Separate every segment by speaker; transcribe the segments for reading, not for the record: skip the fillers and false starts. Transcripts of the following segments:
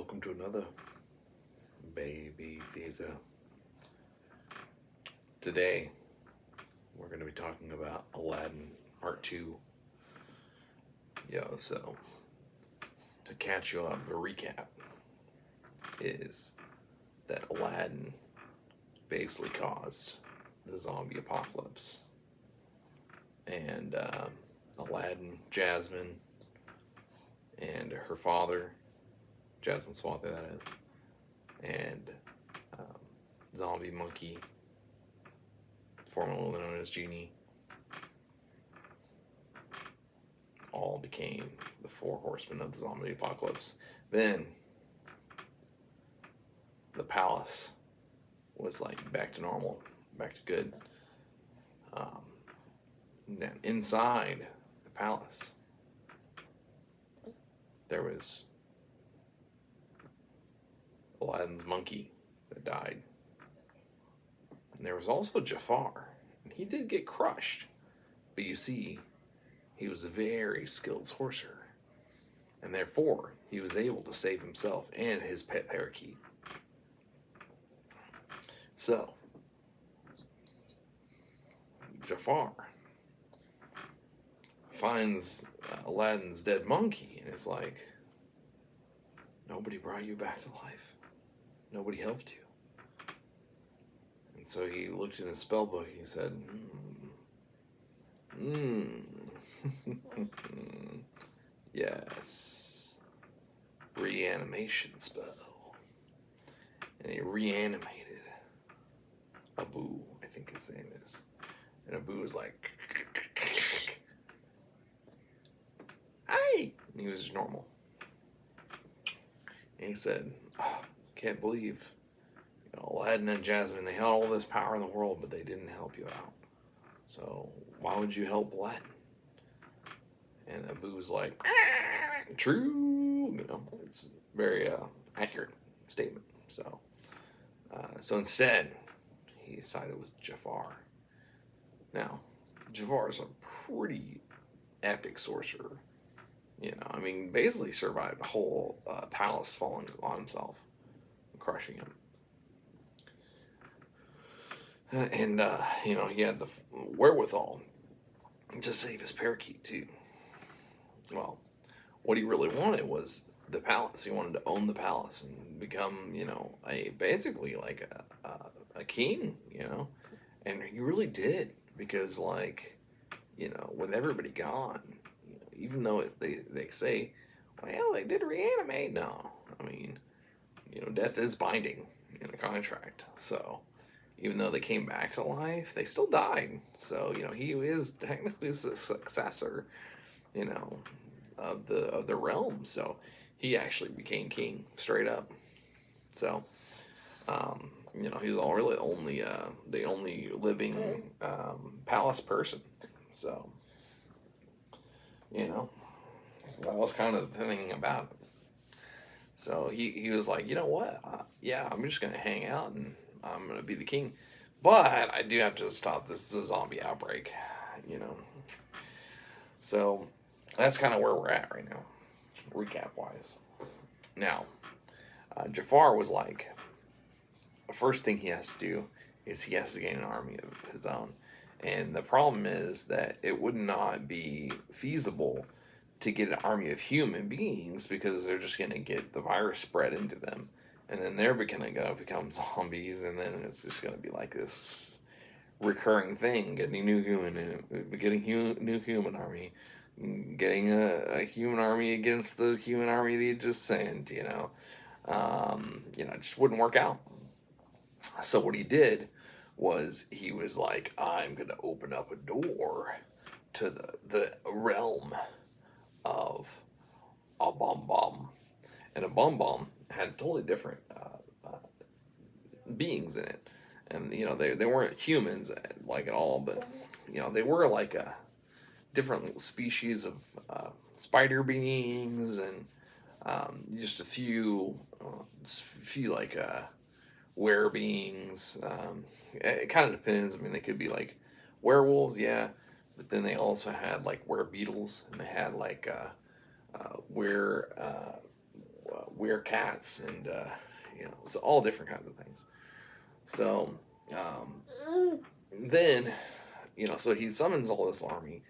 Speaker 1: welcome to another Baby Theater. Today, we're going to be talking about Aladdin Part 2. So, to catch you up, the recap is that Aladdin basically caused the zombie apocalypse. And Aladdin, Jasmine, and her father, Jasmine's father, that is, and Zombie Monkey, formerly known as Genie, all became the four horsemen of the zombie apocalypse. Then the palace was like back to normal, back to good. Then inside the palace, there was Aladdin's monkey that died. And there was also Jafar. And he did get crushed. But you see, he was a very skilled sorcerer. And therefore, he was able to save himself and his pet parakeet. So, Jafar finds Aladdin's dead monkey and is like, nobody brought you back to life. Nobody helped you. And so he looked in his spell book and he said, yes, reanimation spell. And he reanimated Abu, I think his name is. And Abu was like, hey! And he was just normal. And he said, oh, can't believe Aladdin and Jasmine, they had all this power in the world, but they didn't help you out. So why would you help Aladdin? And Abu was like, true. It's a very accurate statement. So instead, he decided it was Jafar. Now, Jafar is a pretty epic sorcerer. Basically survived a whole palace falling on himself, crushing him. He had the wherewithal to save his parakeet too. Well, what he really wanted was the palace. He wanted to own the palace and become, basically like a king, And he really did because, with everybody gone, even though they say, well, they did reanimate. No, death is binding in a contract. So even though they came back to life, they still died. So, he is technically the successor, of the realm. So he actually became king straight up. So, he's really the only living palace person. So, so that was kind of the thing about it. So he was like, you know what? I'm just going to hang out and I'm going to be the king. But I do have to stop this zombie outbreak, So that's kind of where we're at right now, recap-wise. Now, Jafar was like, the first thing he has to do is he has to gain an army of his own. And the problem is that it would not be feasible to get an army of human beings because they're just going to get the virus spread into them. And then they're going to become zombies, and then it's just going to be like this recurring thing, getting new human army, getting a human army against the human army they just sent, it just wouldn't work out. So what he did was he was like, I'm going to open up a door to the realm of a Bum. And a Bum had totally different beings in it. And, they weren't humans like at all, but, they were like a different species of spider beings and just a few like were beings. It kind of depends. They could be like werewolves, yeah, but then they also had like were beetles, and they had like were werecats and so all different kinds of things. So then so he summons all this army,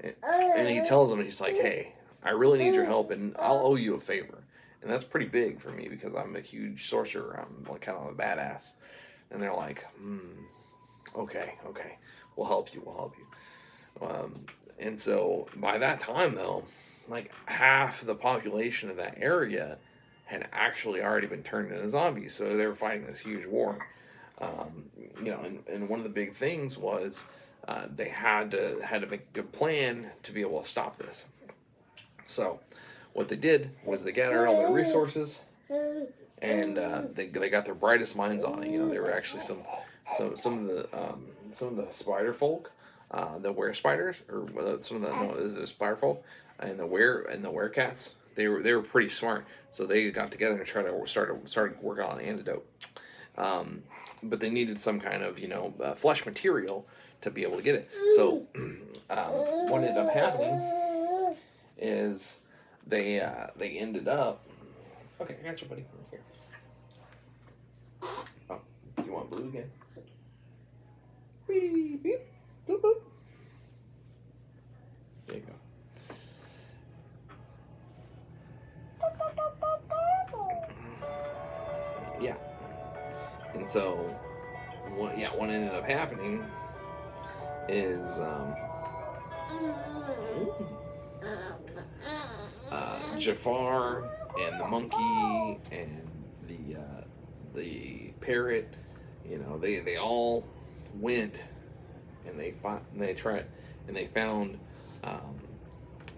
Speaker 1: and he tells them, he's like, hey, I really need your help, and I'll owe you a favor. And that's pretty big for me because I'm a huge sorcerer. I'm like kind of a badass. And they're like, okay, we'll help you. And so by that time, though, like half the population of that area had actually already been turned into zombies. So they were fighting this huge war. And one of the big things was they had to make a good plan to be able to stop this. So what they did was they gathered all their resources, and they got their brightest minds on it. They were actually some of the spider folk that wear spiders, or some of the spider folk and the werecats. They were pretty smart, so they got together and started working on an antidote. But they needed some kind of flesh material to be able to get it. So what ended up happening is they ended up. Okay, I got you, buddy. Here. Oh, do you want blue again? Beep, beep, boop, boop. There you go. Yeah. And so, what ended up happening is Jafar and the monkey and the parrot, they all went and they found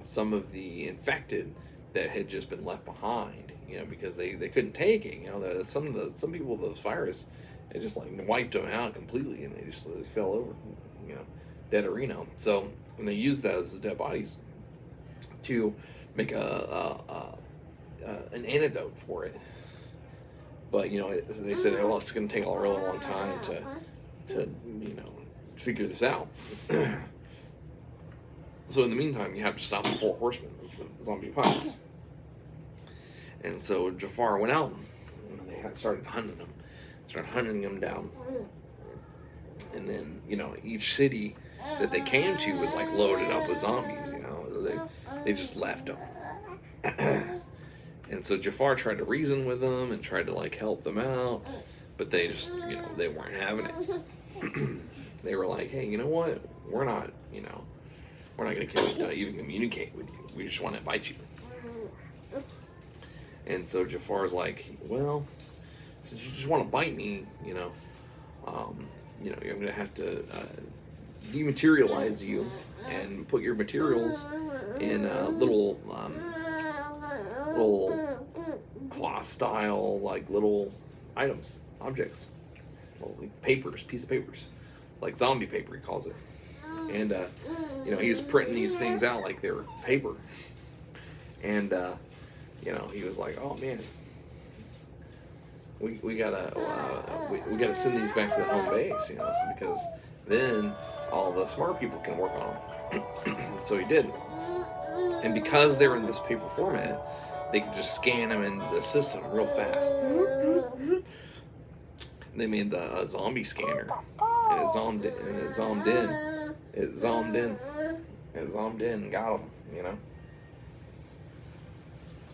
Speaker 1: some of the infected that had just been left behind, because they couldn't take it. Some people, those virus, it just like wiped them out completely, and they just fell over, dead or Reno. So, and they used those dead bodies to make an antidote for it. But they said, well, it's going to take a really long time to figure this out. So in the meantime, you have to stop the 4 horsemen of the zombie apocalypse. And so Jafar went out, and they started hunting them down. And then each city that they came to was like loaded up with zombies. They just left them. And so Jafar tried to reason with them and tried to like help them out, but they just they weren't having it. They were like, hey, you know what? We're not going to even communicate with you. We just want to bite you. And so Jafar's like, well, since you just want to bite me, you're going to have to dematerialize you and put your materials in little cloth style, like little items, objects, like piece of papers, like zombie paper, he calls it. And he was printing these things out like they were paper. And he was like, oh man, we gotta send these back to the home base, because then all the smart people can work on them. So he did. And because they're in this paper format, they could just scan them into the system real fast. They made a zombie scanner, and it zoomed in. It zoomed in and got them,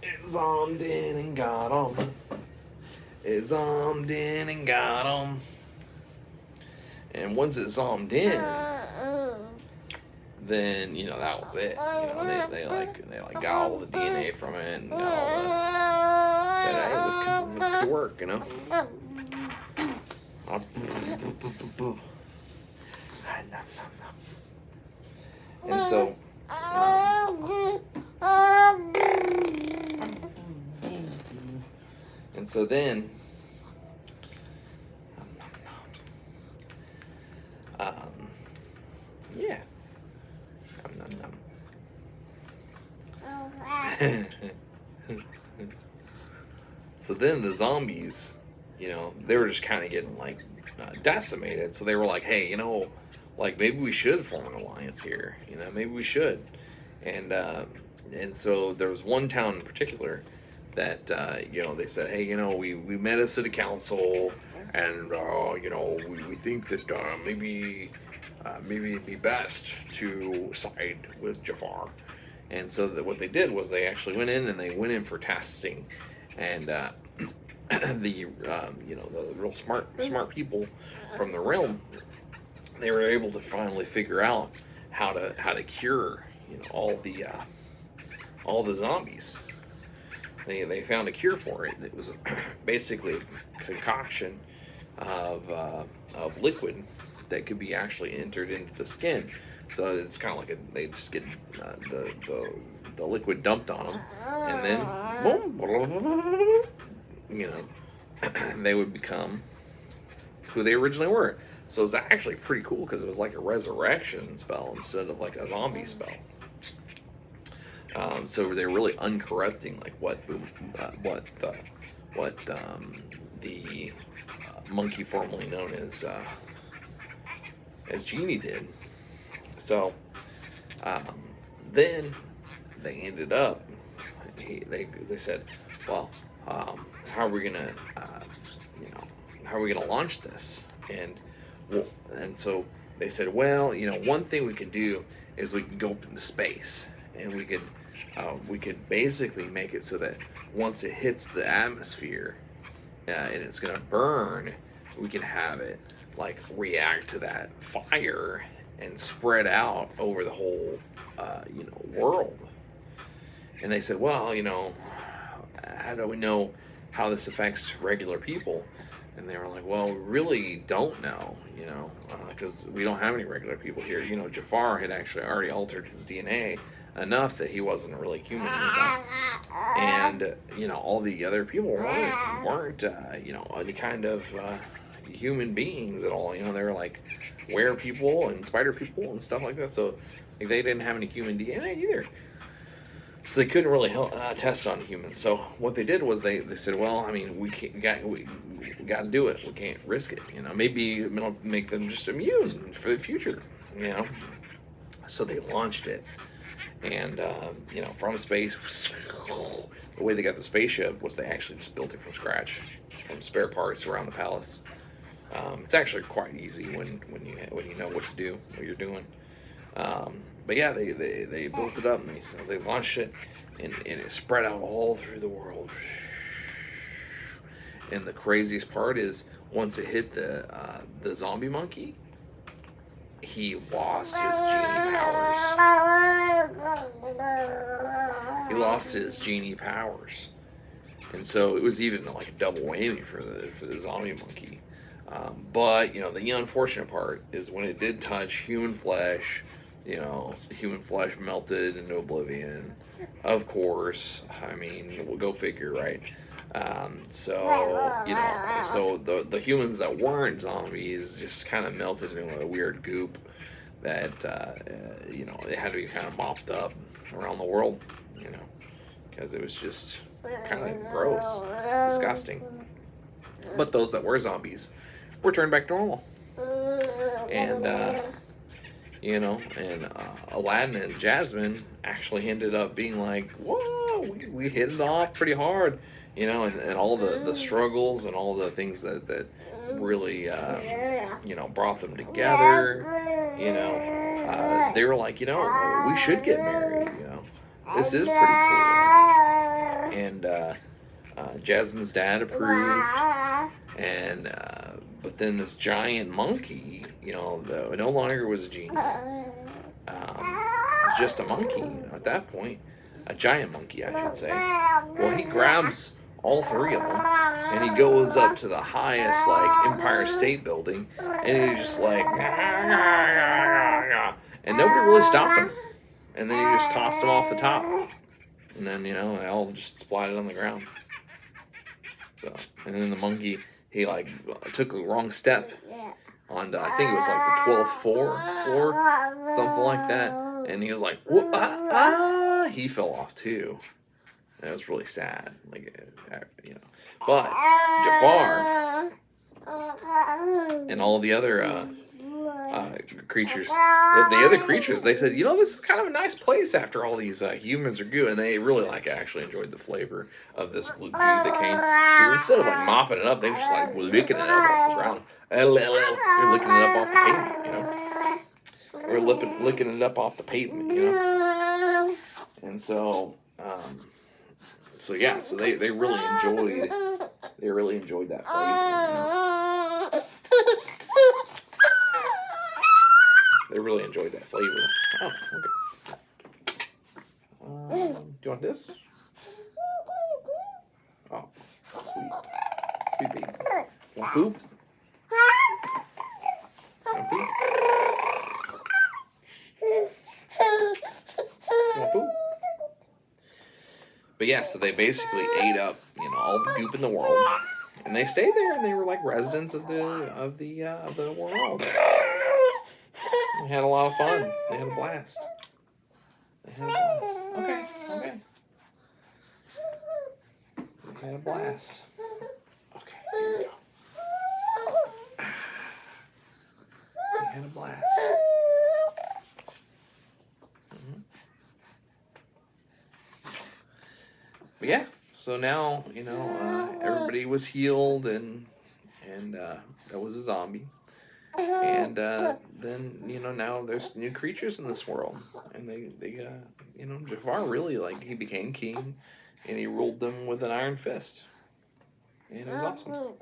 Speaker 1: It zoomed in and got them. It zoomed in and got them. And once it zoomed in, then that was it. They got all the DNA from it and got all the. Said, hey, this could work, And so. And so then. Yeah. So then the zombies, they were just kind of getting like decimated. So they were like, hey, like maybe we should form an alliance here. Maybe we should. And so there was one town in particular that they said, hey, we met us at a council, and we think that maybe it'd be best to side with Jafar. And so what they did was they actually went in for testing, and the real smart people from the realm, they were able to finally figure out how to cure all the zombies. They found a cure for it. It was basically a concoction of liquid that could be actually entered into the skin. So it's kind of like they just get the liquid dumped on them, and then boom, they would become who they originally were. So it was actually pretty cool because it was like a resurrection spell instead of like a zombie spell. So they're really uncorrupting, like what the monkey formerly known as Genie did. So then they ended up. They said, well, how are we gonna launch this? And so they said, well, one thing we could do is we can go up into space, and we could basically make it so that once it hits the atmosphere and it's gonna burn, we can have it like react to that fire and spread out over the whole world. And they said, well, how do we know how this affects regular people? And they were like, well, we really don't know, because we don't have any regular people here. Jafar had actually already altered his DNA enough that he wasn't really human anymore. And, all the other people weren't any kind of human beings at all. They were like were people and spider people and stuff like that. So they didn't have any human DNA either. So they couldn't really test on humans. So what they did was they said, well, I mean, we got to do it. We can't risk it. Maybe it'll make them just immune for the future. So they launched it, and from space. The way they got the spaceship was they actually just built it from scratch, from spare parts around the palace. It's actually quite easy when you know what to do, what you're doing. But yeah, they built it up, and they launched it, and it spread out all through the world. And the craziest part is once it hit the zombie monkey, he lost his genie powers. He lost his genie powers, and so it was even like a double whammy for the zombie monkey. But the unfortunate part is when it did touch human flesh. Human flesh melted into oblivion. Of course, I mean, we'll go figure, right? So the humans that weren't zombies just kind of melted into a weird goop that it had to be kind of mopped up around the world, because it was just kind of gross, disgusting. But those that were zombies were turned back to normal, and Aladdin and Jasmine actually ended up being like, whoa, we hit it off pretty hard, and all the struggles and all the things that really, brought them together, they were like, we should get married, this is pretty cool. And Jasmine's dad approved, and but then this giant monkey, no longer was a genie. It's just a monkey at that point. A giant monkey, I should say. Well, he grabs all three of them, and he goes up to the highest, like, Empire State Building, and he's just like, and nobody really stopped him. And then he just tossed him off the top. And then, they all just splatted on the ground. So, and then the monkey, he like took a wrong step on I think it was like the 12th floor, something like that, and he was like, he fell off too. And it was really sad, But Jafar and all the other creatures, the other creatures, they said, this is kind of a nice place after all these humans are goo, and they really actually enjoyed the flavor of this goo that came. So instead of mopping it up, they were just licking it up off the ground. They're licking it up off the pavement, They're licking it up off the pavement, And so, so they really enjoyed that flavor. They really enjoyed that flavor. Oh, okay. Do you want this? Oh, sweet baby. Want poop? Want poop? Want poop? But yeah, so they basically ate up, all the goop in the world, and they stayed there, and they were like residents of the world. They had a lot of fun. They had a blast. Okay. They had a blast. Okay, here we go. They had a blast. But yeah, so now, everybody was healed, and that was a zombie. And then, now there's new creatures in this world. And they Jafar really, he became king, and he ruled them with an iron fist. And it was awesome.